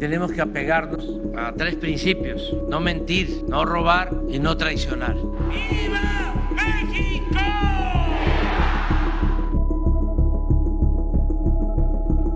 tenemos que apegarnos a 3 principios: no mentir, no robar y no traicionar. ¡Viva México!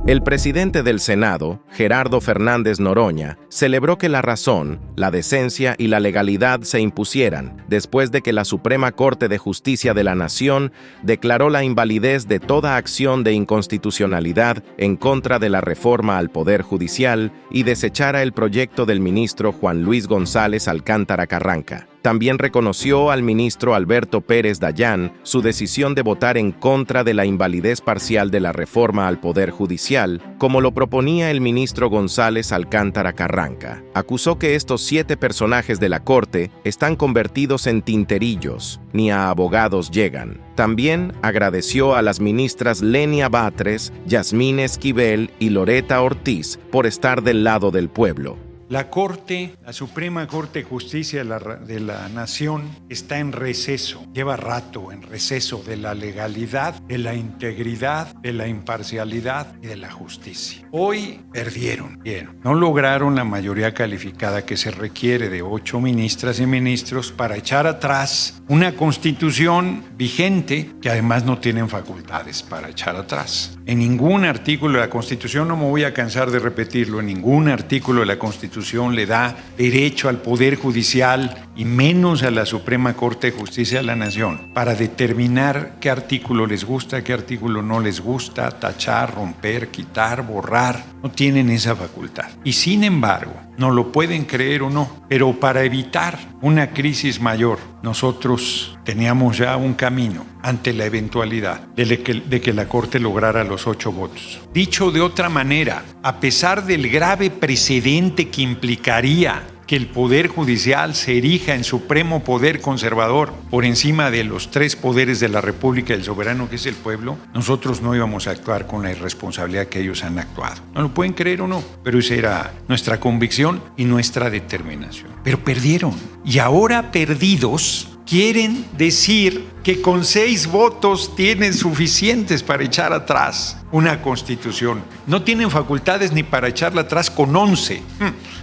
El presidente del Senado, Gerardo Fernández Noroña, celebró que la razón, la decencia y la legalidad se impusieran después de que la Suprema Corte de Justicia de la Nación declaró la invalidez de toda acción de inconstitucionalidad en contra de la reforma al Poder Judicial y desechara el proyecto del ministro Juan Luis González Alcántara Carranca. También reconoció al ministro Alberto Pérez Dayán su decisión de votar en contra de la invalidez parcial de la reforma al Poder Judicial, como lo proponía el ministro González Alcántara Carranca. Acusó que estos 7 personajes de la Corte están convertidos en tinterillos, ni a abogados llegan. También agradeció a las ministras Lenia Batres, Yasmín Esquivel y Loreta Ortiz por estar del lado del pueblo. La Corte, la Suprema Corte de Justicia de la Nación, está en receso, lleva rato en receso de la legalidad, de la integridad, de la imparcialidad y de la justicia. Hoy perdieron, no lograron la mayoría calificada que se requiere de 8 ministras y ministros para echar atrás una Constitución vigente que además no tienen facultades para echar atrás. En ningún artículo de la Constitución, no me voy a cansar de repetirlo, en ningún artículo de la Constitución le da derecho al Poder Judicial y menos a la Suprema Corte de Justicia de la Nación para determinar qué artículo les gusta, qué artículo no les gusta, tachar, romper, quitar, borrar. No tienen esa facultad. Y sin embargo, no lo pueden creer o no, pero para evitar una crisis mayor, nosotros teníamos ya un camino ante la eventualidad de que la Corte lograra los 8 votos. Dicho de otra manera, a pesar del grave precedente que implicaría que el Poder Judicial se erija en supremo poder conservador por encima de los 3 poderes de la República y el soberano que es el pueblo, nosotros no íbamos a actuar con la irresponsabilidad que ellos han actuado. No lo pueden creer o no, pero esa era nuestra convicción y nuestra determinación. Pero perdieron. Y ahora perdidos, quieren decir que con 6 votos tienen suficientes para echar atrás una Constitución. No tienen facultades ni para echarla atrás con 11.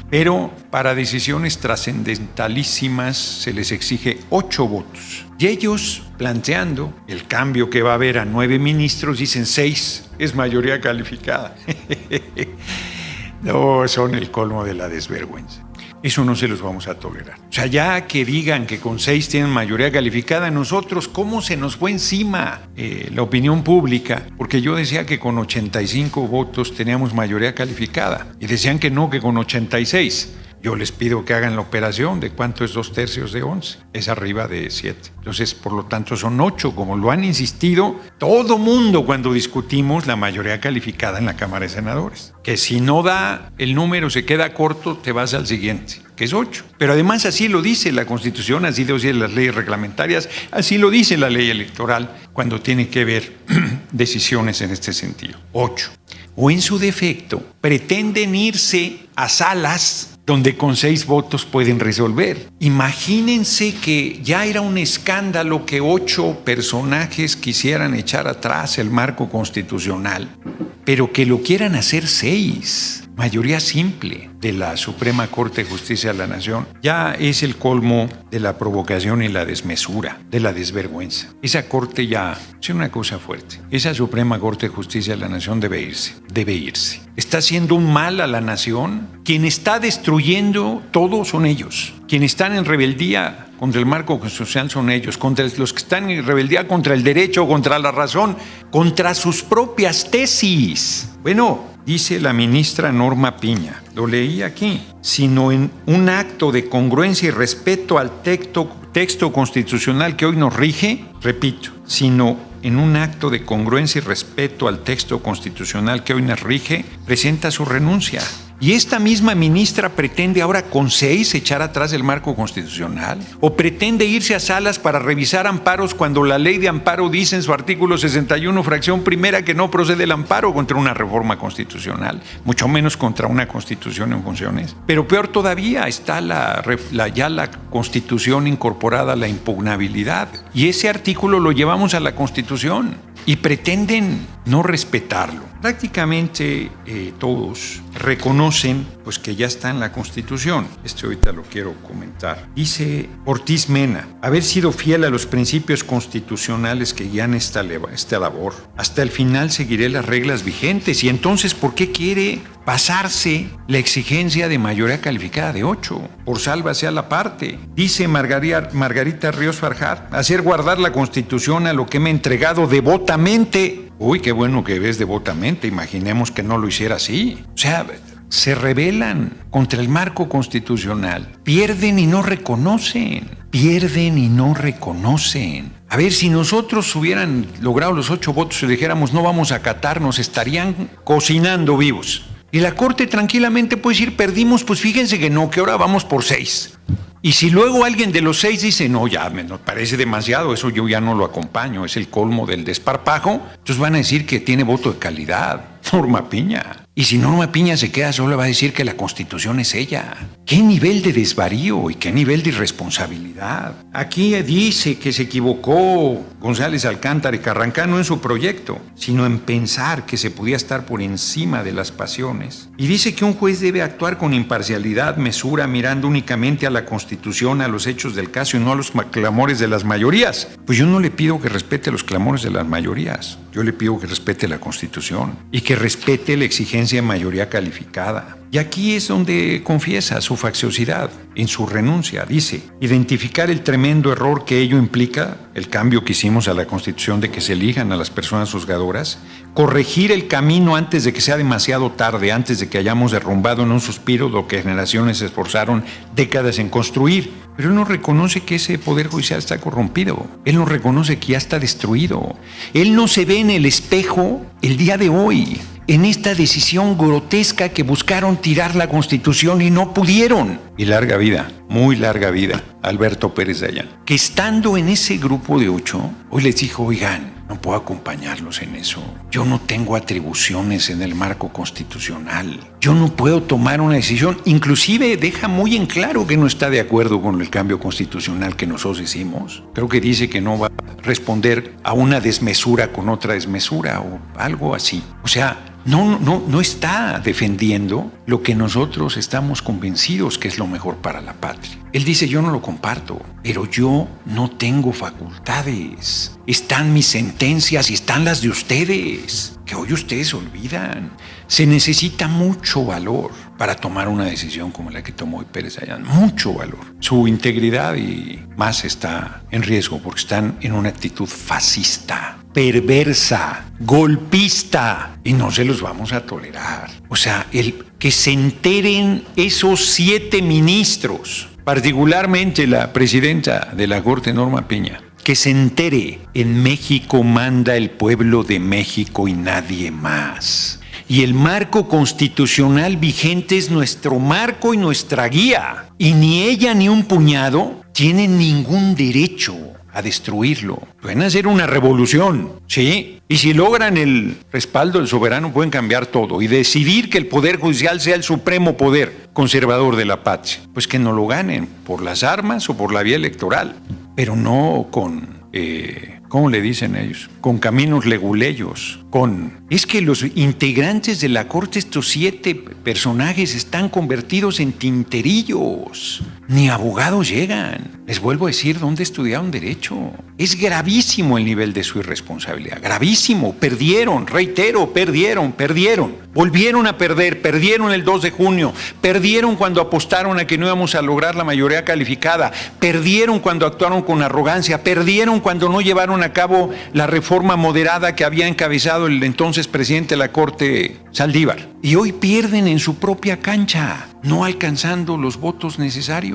Pero para decisiones trascendentalísimas se les exige 8 votos. Y ellos, planteando el cambio que va a haber a 9 ministros, dicen 6 es mayoría calificada. No, son el colmo de la desvergüenza. Eso no se los vamos a tolerar. O sea, ya que digan que con 6 tienen mayoría calificada, nosotros, ¿cómo se nos fue encima la opinión pública? Porque yo decía que con 85 votos teníamos mayoría calificada y decían que no, que con 86. Yo les pido que hagan la operación de cuánto es 2/3 de 11. Es arriba de 7. Entonces, por lo tanto, son 8, como lo han insistido todo mundo cuando discutimos la mayoría calificada en la Cámara de Senadores. Que si no da el número, se queda corto, te vas al siguiente, que es 8. Pero además así lo dice la Constitución, así lo dicen las leyes reglamentarias, así lo dice la ley electoral cuando tiene que ver decisiones en este sentido. 8. O en su defecto, pretenden irse a salas donde con 6 votos pueden resolver. Imagínense que ya era un escándalo que 8 personajes quisieran echar atrás el marco constitucional, pero que lo quieran hacer 6. Mayoría simple de la Suprema Corte de Justicia de la Nación, ya es el colmo de la provocación y la desmesura, de la desvergüenza. Esa Corte ya es una cosa fuerte. Esa Suprema Corte de Justicia de la Nación debe irse. Está haciendo un mal a la nación. Quien está destruyendo todo son ellos. Quienes están en rebeldía contra el marco constitucional son ellos, contra los que están en rebeldía contra el derecho, contra la razón, contra sus propias tesis. Bueno, dice la ministra Norma Piña, lo leí aquí, sino en un acto de congruencia y respeto al texto constitucional que hoy nos rige, repito, sino en un acto de congruencia y respeto al texto constitucional que hoy nos rige, presenta su renuncia. ¿Y esta misma ministra pretende ahora con 6 echar atrás el marco constitucional? ¿O pretende irse a salas para revisar amparos cuando la ley de amparo dice en su artículo 61, fracción primera, que no procede el amparo contra una reforma constitucional, mucho menos contra una constitución en funciones? Pero peor todavía, está ya la constitución incorporada a la impugnabilidad. Y ese artículo lo llevamos a la Constitución y pretenden no respetarlo. Prácticamente todos reconocen pues, que ya está en la Constitución. Ahorita lo quiero comentar. Dice Ortiz Mena, haber sido fiel a los principios constitucionales que guían esta labor. Hasta el final seguiré las reglas vigentes. Y entonces, ¿por qué quiere pasarse la exigencia de mayoría calificada de 8? Por sálvase a la parte. Dice Margarita Ríos Farjat, hacer guardar la Constitución a lo que me he entregado devotamente. Uy, qué bueno que ves devotamente. Imaginemos que no lo hiciera así. O sea, se rebelan contra el marco constitucional. Pierden y no reconocen. Pierden y no reconocen. A ver, si nosotros hubieran logrado los 8 votos y dijéramos no vamos a acatar, nos estarían cocinando vivos. Y la Corte tranquilamente puede decir, perdimos, pues fíjense que no, que ahora vamos por 6. Y si luego alguien de los 6 dice, no, ya me parece demasiado, eso yo ya no lo acompaño, es el colmo del desparpajo, entonces van a decir que tiene voto de calidad, Norma Piña. Y si Norma Piña se queda sola, va a decir que la Constitución es ella. ¿Qué nivel de desvarío y qué nivel de irresponsabilidad? Aquí dice que se equivocó González Alcántara y Carrancá no en su proyecto, sino en pensar que se podía estar por encima de las pasiones. Y dice que un juez debe actuar con imparcialidad, mesura, mirando únicamente a la Constitución, a los hechos del caso y no a los clamores de las mayorías. Pues yo no le pido que respete los clamores de las mayorías. Yo le pido que respete la Constitución y que respete la exigencia de mayoría calificada. Y aquí es donde confiesa su facciosidad en su renuncia. Dice, identificar el tremendo error que ello implica, el cambio que hicimos a la Constitución de que se elijan a las personas juzgadoras, corregir el camino antes de que sea demasiado tarde, antes de que hayamos derrumbado en un suspiro lo que generaciones se esforzaron décadas en construir. Pero él no reconoce que ese poder judicial está corrompido. Él no reconoce que ya está destruido. Él no se ve en el espejo el día de hoy, en esta decisión grotesca que buscaron tirar la Constitución y no pudieron. Y larga vida, muy larga vida, Alberto Pérez Dayán, que estando en ese grupo de 8, hoy les dijo, oigan, no puedo acompañarlos en eso. Yo no tengo atribuciones en el marco constitucional. Yo no puedo tomar una decisión. Inclusive deja muy en claro que no está de acuerdo con el cambio constitucional que nosotros hicimos. Creo que dice que no va a responder a una desmesura con otra desmesura o algo así. O sea, no está defendiendo lo que nosotros estamos convencidos que es lo mejor para la patria. Él dice, yo no lo comparto, pero yo no tengo facultades. Están mis sentencias y están las de ustedes, que hoy ustedes olvidan. Se necesita mucho valor para tomar una decisión como la que tomó hoy Pérez Dayán. Mucho valor. Su integridad y más está en riesgo porque están en una actitud fascista, perversa, golpista, y no se los vamos a tolerar. O sea, que se enteren esos 7 ministros, particularmente la presidenta de la Corte, Norma Piña, que se entere, en México manda el pueblo de México y nadie más. Y el marco constitucional vigente es nuestro marco y nuestra guía. Y ni ella ni un puñado tienen ningún derecho a destruirlo. Pueden hacer una revolución, ¿sí? Y si logran el respaldo del soberano, pueden cambiar todo y decidir que el Poder Judicial sea el supremo poder conservador de la patria. Pues que no lo ganen por las armas o por la vía electoral, pero no con... ¿cómo le dicen ellos? Con caminos leguleyos, Es que los integrantes de la Corte, estos 7 personajes, están convertidos en tinterillos. Ni abogados llegan. Les vuelvo a decir dónde estudiaron Derecho. Es gravísimo el nivel de su irresponsabilidad. Gravísimo. Perdieron, reitero, perdieron. Volvieron a perder. Perdieron el 2 de junio. Perdieron cuando apostaron a que no íbamos a lograr la mayoría calificada. Perdieron cuando actuaron con arrogancia. Perdieron cuando no llevaron a cabo la reforma moderada que había encabezado el entonces presidente de la Corte, Saldívar. Y hoy pierden en su propia cancha, no alcanzando los votos necesarios.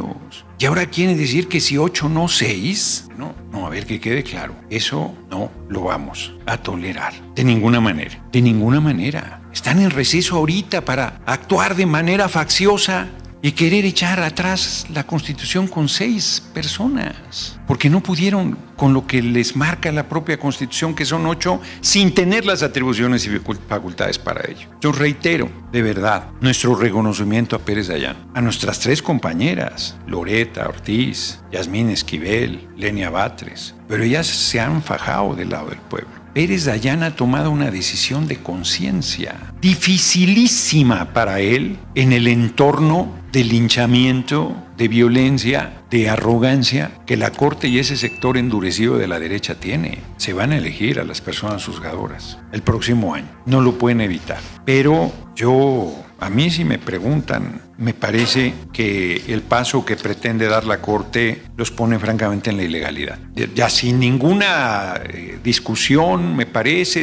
Y ahora quieren decir que si 8 no 6, no, a ver que quede claro, eso no lo vamos a tolerar, de ninguna manera. Están en receso ahorita para actuar de manera facciosa y querer echar atrás la Constitución con 6 personas, porque no pudieron con lo que les marca la propia Constitución, que son 8, sin tener las atribuciones y facultades para ello. Yo reitero, de verdad, nuestro reconocimiento a Pérez Dayán, a nuestras 3 compañeras, Loreta Ortiz, Yasmín Esquivel, Lenia Batres, pero ellas se han fajado del lado del pueblo. Pérez Dayán ha tomado una decisión de conciencia dificilísima para él en el entorno de linchamiento, de violencia, de arrogancia que la Corte y ese sector endurecido de la derecha tiene. Se van a elegir a las personas juzgadoras el próximo año. No lo pueden evitar. Pero a mí si me preguntan, me parece que el paso que pretende dar la Corte los pone francamente en la ilegalidad. Ya sin ninguna discusión, me parece,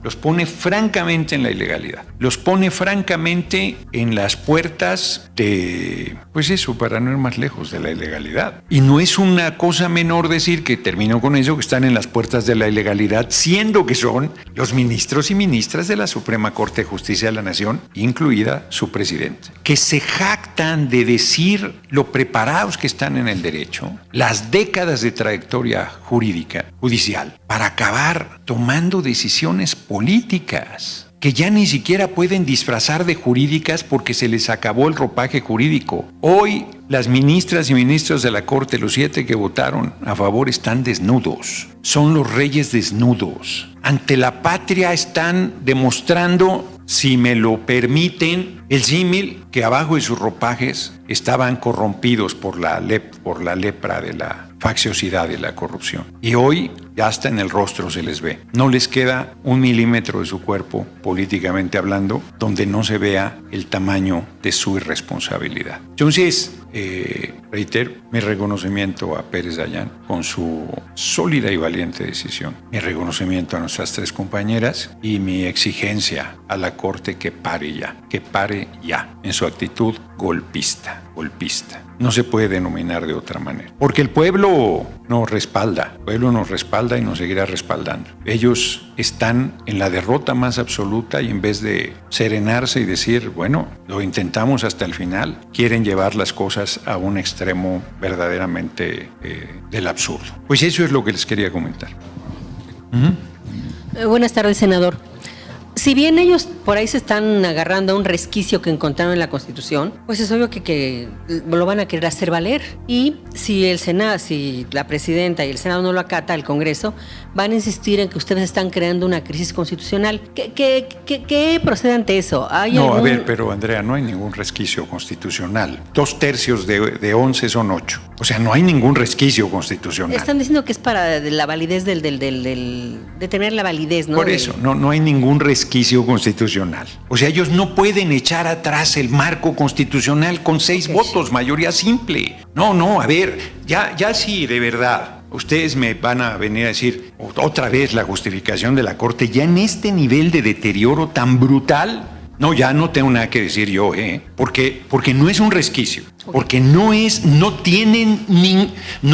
los pone francamente en la ilegalidad. Los pone francamente en las puertas de, pues eso, para no ir más lejos, de la ilegalidad. Y no es una cosa menor decir, que termino con eso, que están en las puertas de la ilegalidad, siendo que son los ministros y ministras de la Suprema Corte de Justicia de la Nación, incluida su presidente, que se jactan de decir lo preparados que están en el derecho, las décadas de trayectoria judicial, para acabar tomando decisiones políticas que ya ni siquiera pueden disfrazar de jurídicas porque se les acabó el ropaje jurídico. Hoy las ministras y ministros de la Corte, los 7 que votaron a favor, están desnudos. Son los reyes desnudos. Ante la patria están demostrando, si me lo permiten, el símil que abajo de sus ropajes estaban corrompidos por la lepra de la facciosidad y la corrupción. Y hoy ya hasta en el rostro se les ve. No les queda 1 milímetro de su cuerpo, políticamente hablando, donde no se vea el tamaño de su irresponsabilidad. Entonces, reitero mi reconocimiento a Pérez Dayán con su sólida y valiente decisión. Mi reconocimiento a nuestras 3 compañeras y mi exigencia a la Corte que pare ya en su actitud golpista. No se puede denominar de otra manera. Porque el pueblo nos respalda y nos seguirá respaldando. Ellos están en la derrota más absoluta y en vez de serenarse y decir, bueno, lo intentamos hasta el final, quieren llevar las cosas a un extremo verdaderamente del absurdo. Pues eso es lo que les quería comentar. Buenas tardes, senador. Si bien ellos por ahí se están agarrando a un resquicio que encontraron en la Constitución, pues es obvio que lo van a querer hacer valer. Y si el Senado, si la presidenta y el Senado no lo acata, el Congreso, van a insistir en que ustedes están creando una crisis constitucional. ¿Qué procede ante eso? No, a ver, pero Andrea, no hay ningún resquicio constitucional. 2/3 de 11 son 8. O sea, no hay ningún resquicio constitucional. Están diciendo que es para la validez de tener la validez, ¿no? Por eso, no hay ningún resquicio constitucional. O sea, ellos no pueden echar atrás el marco constitucional con 6 votos, mayoría simple. No, a ver, ya sí, de verdad. Ustedes me van a venir a decir otra vez la justificación de la Corte, ya en este nivel de deterioro tan brutal. No, ya no tengo nada que decir yo, porque no es un resquicio, porque no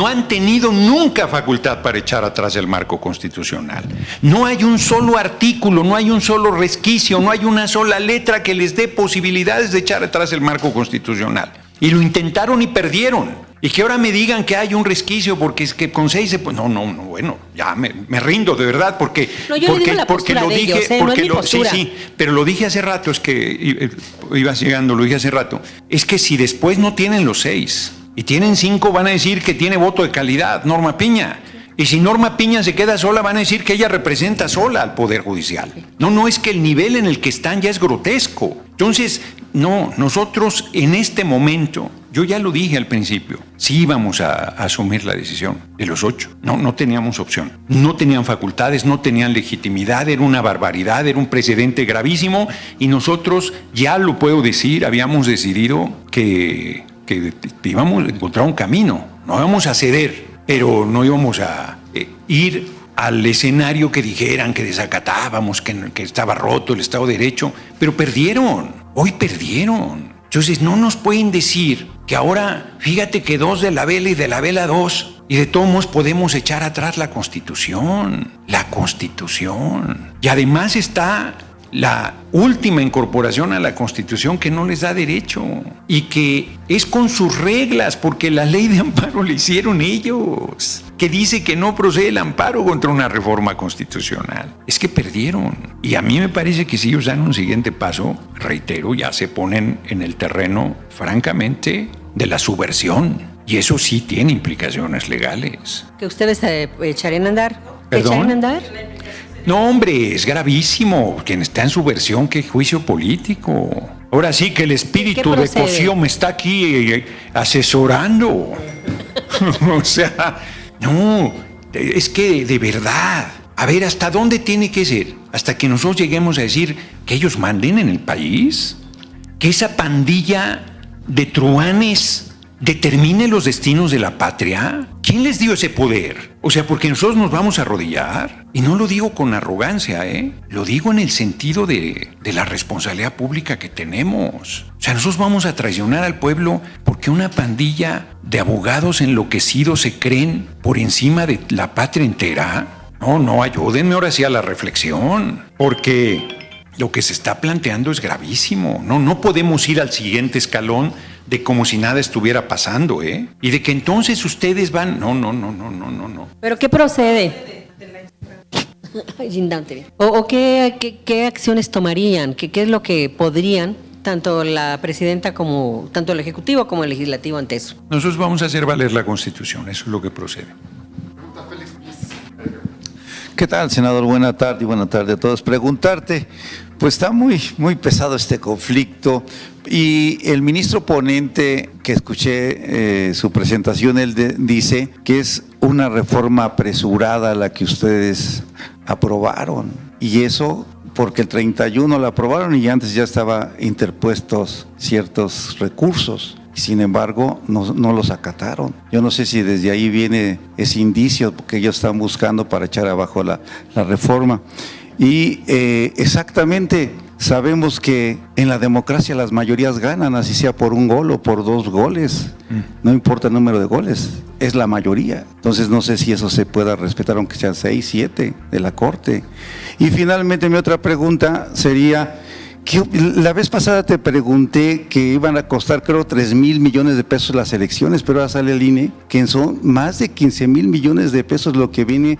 han tenido nunca facultad para echar atrás el marco constitucional. No hay un solo artículo, no hay un solo resquicio, no hay una sola letra que les dé posibilidades de echar atrás el marco constitucional. Y lo intentaron y perdieron. Y que ahora me digan que hay un resquicio porque es que con 6 bueno, ya me rindo de verdad porque lo dije, sí, pero lo dije hace rato, es que ibas llegando, lo dije hace rato, es que si después no tienen los 6 y tienen 5 van a decir que tiene voto de calidad, Norma Piña. Y si Norma Piña se queda sola, van a decir que ella representa sola al Poder Judicial. No, es que el nivel en el que están ya es grotesco. Entonces, no, nosotros en este momento, yo ya lo dije al principio, sí íbamos a asumir la decisión de los 8. No teníamos opción. No tenían facultades, no tenían legitimidad, era una barbaridad, era un precedente gravísimo y nosotros, ya lo puedo decir, habíamos decidido que íbamos a encontrar un camino, no íbamos a ceder. Pero no íbamos a ir al escenario que dijeran que desacatábamos, que estaba roto el Estado de Derecho, pero perdieron, hoy perdieron. Entonces no nos pueden decir que ahora, fíjate que 2 de la vela y de la vela 2, y de todos modos podemos echar atrás la Constitución. Y además está la última incorporación a la Constitución que no les da derecho y que es con sus reglas, porque la ley de amparo la hicieron ellos, que dice que no procede el amparo contra una reforma constitucional. Es que perdieron. Y a mí me parece que si ellos dan un siguiente paso, reitero, ya se ponen en el terreno, francamente, de la subversión. Y eso sí tiene implicaciones legales. ¿Que ustedes echarían a andar? ¿Perdón? ¿Echan a andar? No, hombre, es gravísimo. Quien está en su versión, qué juicio político. Ahora sí que el espíritu de Cosío me está aquí asesorando. O sea, no, es que de verdad, a ver, ¿hasta dónde tiene que ser? ¿Hasta que nosotros lleguemos a decir que ellos manden en el país? ¿Que esa pandilla de truanes determine los destinos de la patria? ¿Quién les dio ese poder? O sea, porque nosotros nos vamos a arrodillar. Y no lo digo con arrogancia, lo digo en el sentido de la responsabilidad pública que tenemos. O sea, nosotros vamos a traicionar al pueblo porque una pandilla de abogados enloquecidos se creen por encima de la patria entera. No, ayúdenme ahora sí a la reflexión, porque lo que se está planteando es gravísimo. No podemos ir al siguiente escalón de como si nada estuviera pasando, y de que entonces ustedes van... No. ¿Pero qué procede? ¿O qué acciones tomarían? ¿Qué es lo que podrían, tanto la presidenta como tanto el Ejecutivo como el Legislativo, ante eso? Nosotros vamos a hacer valer la Constitución, eso es lo que procede. ¿Qué tal, senador? Buena tarde a todos. Preguntarte, pues está muy pesado este conflicto y el ministro ponente que escuché su presentación, él dice que es una reforma apresurada la que ustedes aprobaron, y eso porque el 31 la aprobaron y antes ya estaba interpuestos ciertos recursos. Sin embargo, no los acataron. Yo no sé si desde ahí viene ese indicio que ellos están buscando para echar abajo la reforma. Y exactamente sabemos que en la democracia las mayorías ganan, así sea por un gol o por 2 goles. No importa el número de goles, es la mayoría. Entonces no sé si eso se pueda respetar, aunque sean 6, 7 de la Corte. Y finalmente mi otra pregunta sería... La vez pasada te pregunté que iban a costar, creo, 3,000 millones de pesos las elecciones, pero ahora sale el INE que son más de 15,000 millones de pesos lo que viene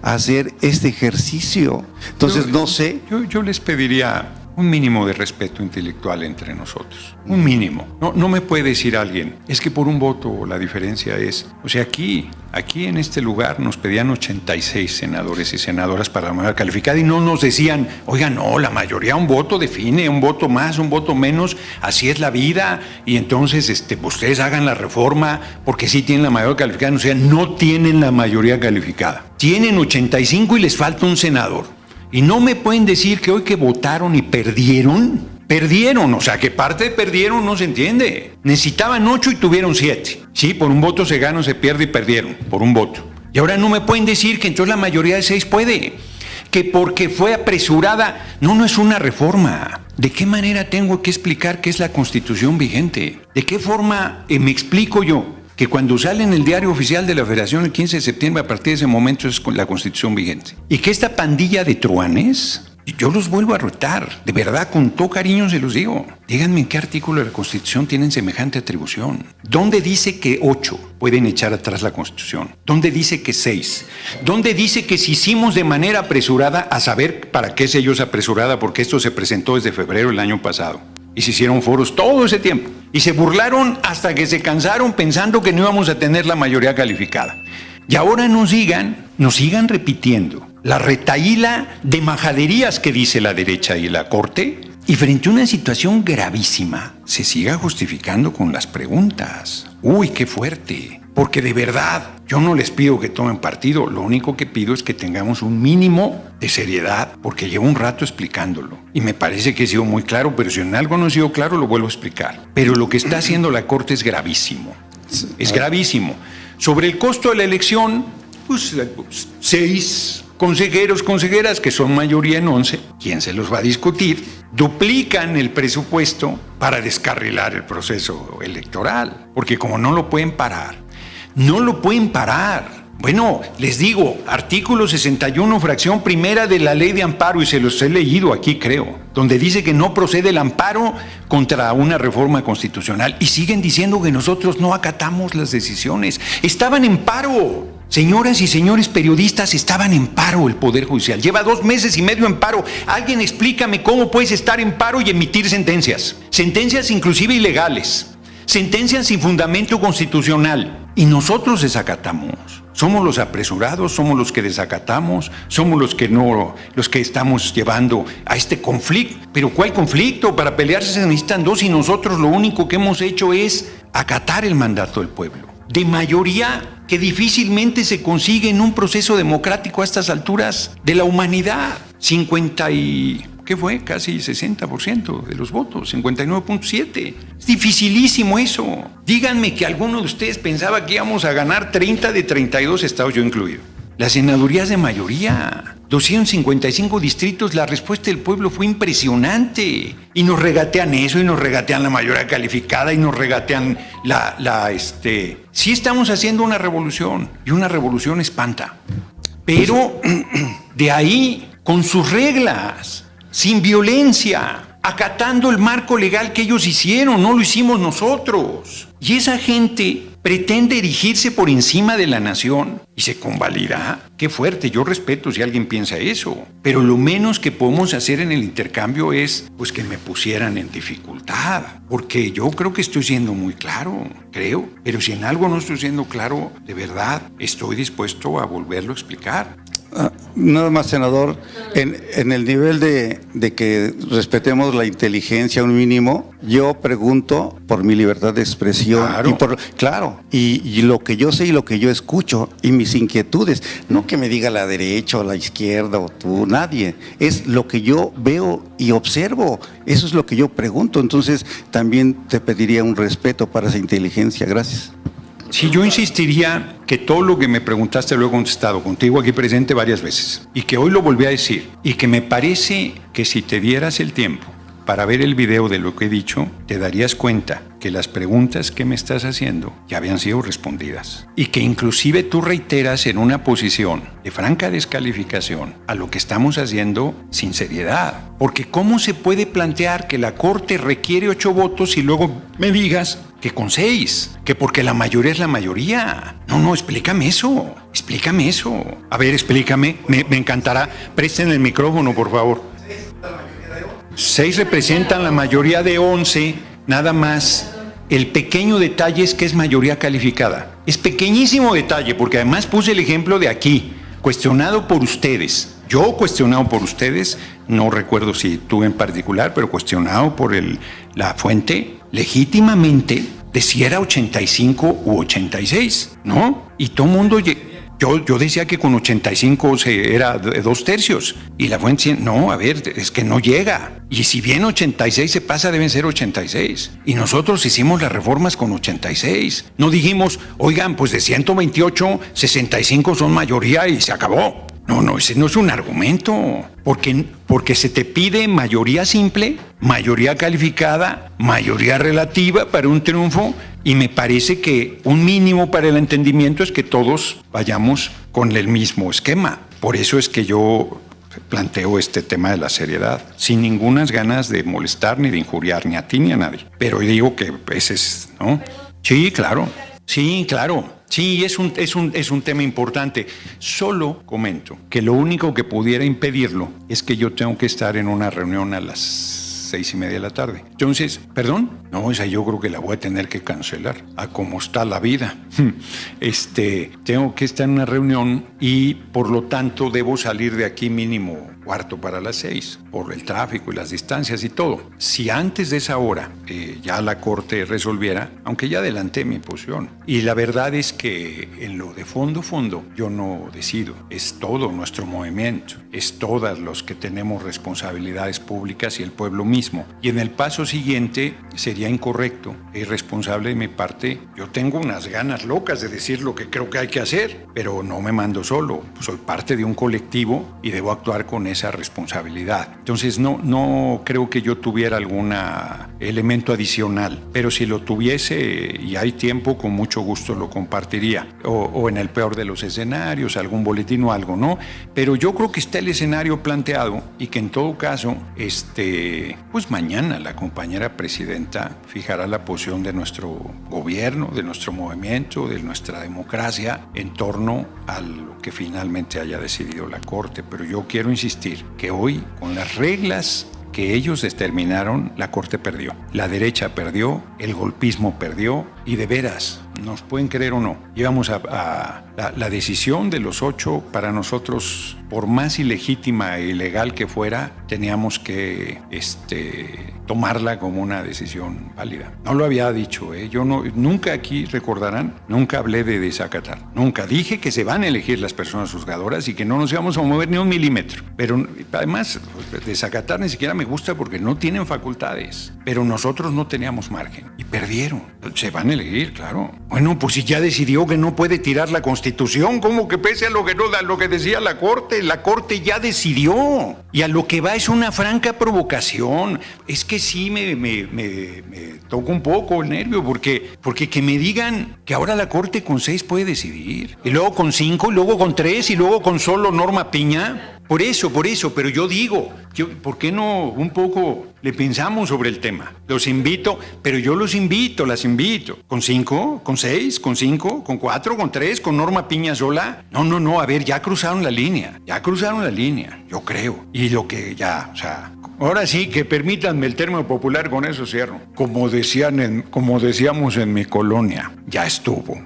a hacer este ejercicio. Entonces, no sé. Yo les pediría un mínimo de respeto intelectual entre nosotros, un mínimo. No me puede decir alguien, es que por un voto la diferencia es, o sea, aquí en este lugar nos pedían 86 senadores y senadoras para la mayoría calificada y no nos decían, oiga, no, la mayoría un voto define, un voto más, un voto menos, así es la vida y entonces ustedes hagan la reforma porque sí tienen la mayoría calificada. O sea, no tienen la mayoría calificada, tienen 85 y les falta un senador. Y no me pueden decir que hoy que votaron y perdieron, o sea, que parte de perdieron no se entiende. Necesitaban 8 y tuvieron 7. Sí, por un voto se gana o se pierde y perdieron, por un voto. Y ahora no me pueden decir que entonces la mayoría de 6 puede, que porque fue apresurada. No es una reforma. ¿De qué manera tengo que explicar qué es la Constitución vigente? ¿De qué forma me explico yo que cuando sale en el diario oficial de la Federación el 15 de septiembre, a partir de ese momento es la Constitución vigente? Y que esta pandilla de truanes, yo los vuelvo a retar, de verdad, con todo cariño se los digo. Díganme en qué artículo de la Constitución tienen semejante atribución. ¿Dónde dice que 8 pueden echar atrás la Constitución? ¿Dónde dice que 6? ¿Dónde dice que si hicimos de manera apresurada, a saber para qué se ellos apresurada? Porque esto se presentó desde febrero del año pasado. Y se hicieron foros todo ese tiempo. Y se burlaron hasta que se cansaron pensando que no íbamos a tener la mayoría calificada. Y ahora nos sigan repitiendo la retahíla de majaderías que dice la derecha y la Corte, y frente a una situación gravísima, se siga justificando con las preguntas. ¡Uy, qué fuerte! Porque de verdad, yo no les pido que tomen partido, lo único que pido es que tengamos un mínimo de seriedad, porque llevo un rato explicándolo. Y me parece que he sido muy claro, pero si en algo no he sido claro, lo vuelvo a explicar. Pero lo que está haciendo la Corte es gravísimo. Es gravísimo. Sobre el costo de la elección, pues 6 consejeros, consejeras, que son mayoría en 11, ¿quién se los va a discutir? Duplican el presupuesto para descarrilar el proceso electoral, porque como no lo pueden parar. Bueno, les digo, artículo 61, fracción primera de la ley de amparo, y se los he leído aquí, creo, donde dice que no procede el amparo contra una reforma constitucional, y siguen diciendo que nosotros no acatamos las decisiones. Estaban en paro. Señoras y señores periodistas, estaban en paro el Poder Judicial. Lleva 2 meses y medio en paro. Alguien explícame cómo puedes estar en paro y emitir sentencias. Sentencias inclusive ilegales. Sentencias sin fundamento constitucional. Y nosotros desacatamos. O Somos los apresurados, somos los que desacatamos, somos los que estamos llevando a este conflicto. Pero ¿cuál conflicto? Para pelearse se necesitan dos y nosotros lo único que hemos hecho es acatar el mandato del pueblo. De mayoría que difícilmente se consigue en un proceso democrático a estas alturas de la humanidad. ¿Qué fue? Casi 60% de los votos, 59.7%. Es dificilísimo eso. Díganme que alguno de ustedes pensaba que íbamos a ganar 30 de 32 estados, yo incluido. Las senadurías de mayoría, 255 distritos, la respuesta del pueblo fue impresionante. Y nos regatean eso, y nos regatean la mayoría calificada, y nos regatean Sí estamos haciendo una revolución, y una revolución espanta. Pero de ahí, con sus reglas, sin violencia, acatando el marco legal que ellos hicieron, no lo hicimos nosotros. Y esa gente pretende erigirse por encima de la nación y se convalidará. Qué fuerte, yo respeto si alguien piensa eso, pero lo menos que podemos hacer en el intercambio es pues que me pusieran en dificultad, porque yo creo que estoy siendo muy claro, pero si en algo no estoy siendo claro, de verdad estoy dispuesto a volverlo a explicar. Nada más, senador, en el nivel de que respetemos la inteligencia un mínimo, yo pregunto por mi libertad de expresión. Claro. Y lo que yo sé y lo que yo escucho y mis inquietudes, no que me diga la derecha o la izquierda o tú, nadie, es lo que yo veo y observo, eso es lo que yo pregunto, entonces también te pediría un respeto para esa inteligencia. Gracias. Sí, yo insistiría que todo lo que me preguntaste lo he contestado contigo aquí presente varias veces y que hoy lo volví a decir y que me parece que si te dieras el tiempo para ver el video de lo que he dicho, te darías cuenta que las preguntas que me estás haciendo ya habían sido respondidas y que inclusive tú reiteras en una posición de franca descalificación a lo que estamos haciendo sin seriedad. Porque ¿cómo se puede plantear que la Corte requiere 8 votos y luego me digas que con 6, que porque la mayoría es la mayoría? No, explícame eso. A ver, explícame, me encantará. Presten el micrófono, por favor. 6 representan la mayoría de 11, nada más. El pequeño detalle es que es mayoría calificada. Es pequeñísimo detalle, porque además puse el ejemplo de aquí, cuestionado por ustedes. Yo cuestionado por ustedes, no recuerdo si tú en particular, pero cuestionado por la fuente, legítimamente, de si era 85 u 86, ¿no? Y todo el mundo... Yo decía que con 85 era de 2/3 y la fuente no, a ver, es que no llega. Y si bien 86 se pasa, deben ser 86. Y nosotros hicimos las reformas con 86. No dijimos, oigan, pues de 128, 65 son mayoría y se acabó. No, ese no es un argumento, porque se te pide mayoría simple, mayoría calificada, mayoría relativa para un triunfo, y me parece que un mínimo para el entendimiento es que todos vayamos con el mismo esquema. Por eso es que yo planteo este tema de la seriedad, sin ningunas ganas de molestar ni de injuriar ni a ti ni a nadie. Pero digo que ese es, ¿no? Sí, claro. Sí, es un tema importante. Solo comento que lo único que pudiera impedirlo es que yo tengo que estar en una reunión a las 6:30 de la tarde. Entonces, ¿perdón? No, esa yo creo que la voy a tener que cancelar. A cómo está la vida. Tengo que estar en una reunión y por lo tanto debo salir de aquí mínimo 5:45 por el tráfico y las distancias y todo. Si antes de esa hora ya la Corte resolviera, aunque ya adelanté mi posición, y la verdad es que en lo de fondo, yo no decido. Es todo nuestro movimiento, es todos los que tenemos responsabilidades públicas y el pueblo mismo. Y en el paso siguiente sería incorrecto e irresponsable de mi parte. Yo tengo unas ganas locas de decir lo que creo que hay que hacer, pero no me mando solo. Soy parte de un colectivo y debo actuar con esa responsabilidad. Entonces no creo que yo tuviera algún elemento adicional, pero si lo tuviese y hay tiempo, con mucho gusto lo compartiría, o en el peor de los escenarios, algún boletín o algo, ¿no? Pero yo creo que está el escenario planteado y que en todo caso, pues mañana la compañera presidenta fijará la posición de nuestro gobierno, de nuestro movimiento, de nuestra democracia en torno a lo que finalmente haya decidido la Corte. Pero yo quiero insistir que hoy, con las reglas que ellos determinaron, la Corte perdió. La derecha perdió, el golpismo perdió y de veras nos pueden creer o no, íbamos a la decisión de los 8 para nosotros, por más ilegítima e ilegal que fuera, teníamos que tomarla como una decisión válida. No lo había dicho, yo nunca aquí, recordarán, nunca hablé de desacatar. Nunca dije que se van a elegir las personas juzgadoras y que no nos íbamos a mover ni un milímetro. Pero además, desacatar ni siquiera me gusta porque no tienen facultades. Pero nosotros no teníamos margen y perdieron. Se van a elegir, claro. Bueno, pues si ya decidió que no puede tirar la Constitución, ¿cómo que pese a lo que decía la Corte? La Corte ya decidió. Y a lo que va es una franca provocación. Es que sí me toca un poco el nervio, porque que me digan que ahora la Corte con 6 puede decidir, y luego con 5, y luego con 3, y luego con solo Norma Piña. Por eso, pero yo digo, ¿por qué no un poco le pensamos sobre el tema? Los invito, pero yo las invito. ¿Con 5? ¿Con 6? ¿Con 5? ¿Con 4? ¿Con 3? ¿Con Norma Piña sola? No, a ver, ya cruzaron la línea, yo creo. Y lo que ya, o sea, ahora sí que permítanme el término popular, con eso cierro. Como decíamos en mi colonia, ya estuvo.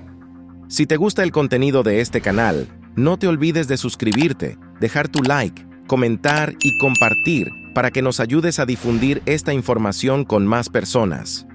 Si te gusta el contenido de este canal, no te olvides de suscribirte, dejar tu like, comentar y compartir para que nos ayudes a difundir esta información con más personas.